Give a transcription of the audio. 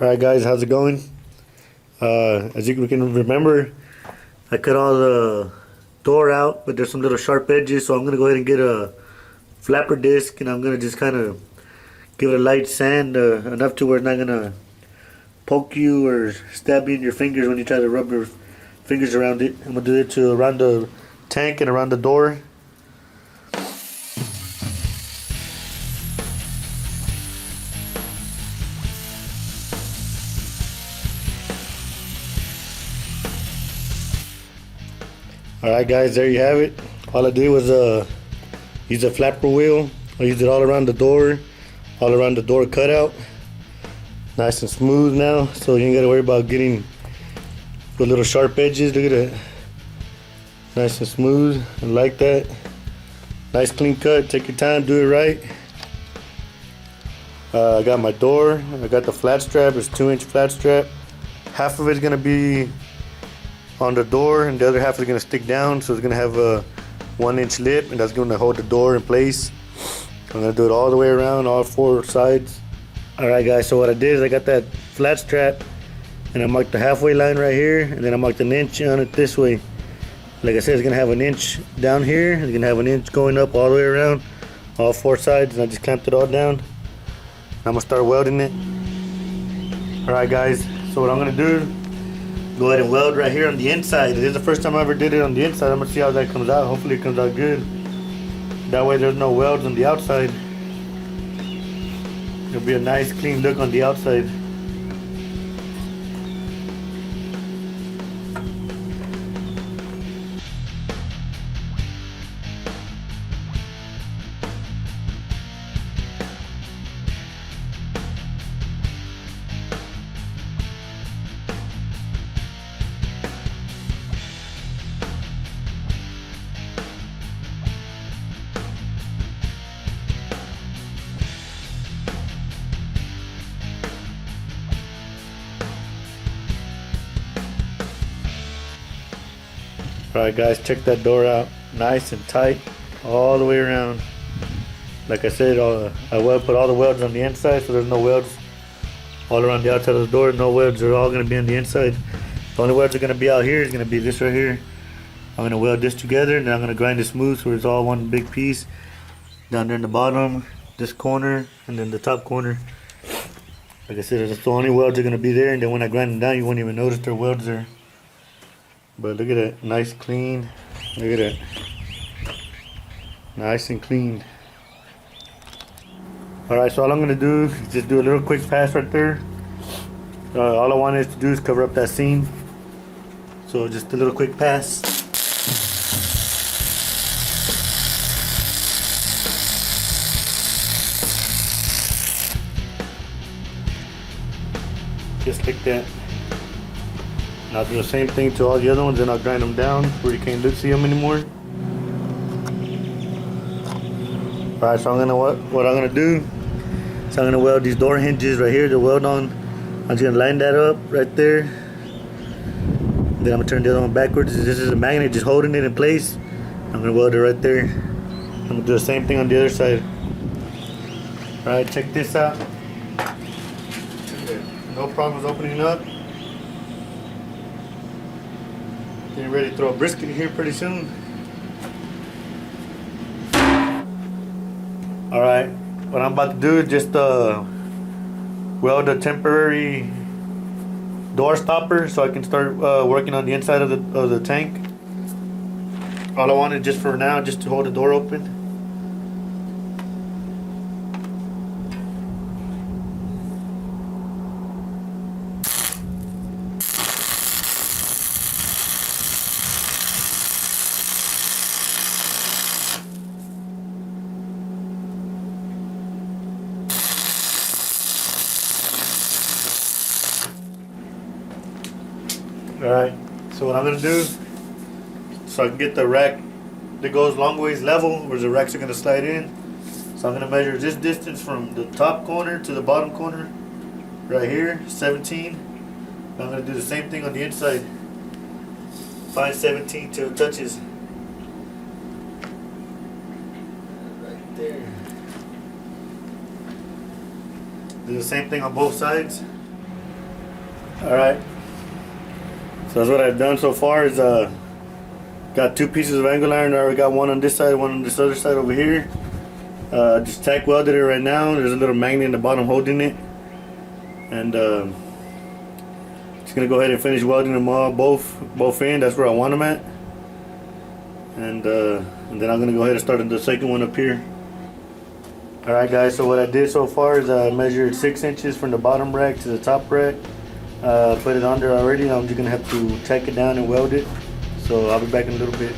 Alright guys, how's it going? As you can remember, I cut all the door out, but there's some little sharp edges, so I'm gonna go ahead and get a flapper disc and I'm gonna just kind of give it a light sand, enough to where it's not gonna poke you or stab you in your fingers when you try to rub your fingers around it. I'm gonna do it to around the tank and around the door. Alright guys, there you have it. All I did was use a flapper wheel. I used it all around the door cutout. Nice and smooth now, so you ain't gotta worry about getting the little sharp edges. Look at that. Nice and smooth. I like that. Nice clean cut. Take your time, do it right. I got my door. I got the flat strap. It's 2-inch flat strap. Half of it's gonna be on the door and the other half is going to stick down, so it's going to have a 1-inch lip, and that's going to hold the door in place. I'm going to do it all the way around, all 4 sides. Alright guys, so what I did is I got that flat strap and I marked the halfway line right here, and then I marked an inch on it this way. Like I said, it's going to have an inch down here, it's going to have an inch going up all the way around, all 4 sides, and I just clamped it all down. I'm going to start welding it. Alright guys, so what I'm going to do, go ahead and weld right here on the inside. This is the first time I ever did it on the inside. I'm gonna see how that comes out. Hopefully it comes out good. That way there's no welds on the outside. It'll be a nice clean look on the outside. Alright guys, check that door out. Nice and tight all the way around. Like I said, I put all the welds on the inside, so there's no welds all around the outside of the door. No welds, they're all going to be on the inside. The only welds are going to be out here is going to be this right here. I'm going to weld this together, and then I'm going to grind it smooth so it's all one big piece. Down there in the bottom, this corner, and then the top corner. Like I said, that's the only welds are going to be there, and then when I grind them down, you won't even notice there are welds there. But look at that, nice clean. Look at that, nice and clean. Alright, so all I'm gonna do is just do a little quick pass right there. All I wanted to do is cover up that seam. So just a little quick pass. Just like that. And I'll do the same thing to all the other ones, and I'll grind them down where you can't see them anymore. Alright, so what I'm gonna do is I'm gonna weld these door hinges right here to weld on. I'm just gonna line that up right there. Then I'm gonna turn the other one backwards. This is a magnet just holding it in place. I'm gonna weld it right there. I'm gonna do the same thing on the other side. Alright, check this out. No problems opening up. Getting ready to throw a brisket here pretty soon. Alright, what I'm about to do is just weld a temporary door stopper so I can start working on the inside of the tank. All I wanted just for now, just to hold the door open. Alright, so what I'm going to do, so I can get the rack that goes long ways level, where the racks are going to slide in. So I'm going to measure this distance from the top corner to the bottom corner, right here, 17. I'm going to do the same thing on the inside. Find 17 till it touches. Right there. Do the same thing on both sides. Alright, so that's what I've done so far is got 2 pieces of angle iron. I already got one on this side, one on this other side over here. Just tack welded it right now. There's a little magnet in the bottom holding it. And just gonna go ahead and finish welding them all both in. That's where I want them at. And then I'm gonna go ahead and start the second one up here. Alright guys, so what I did so far is I measured 6 inches from the bottom rack to the top rack. Put it under already. I'm just gonna have to tack it down and weld it. So I'll be back in a little bit.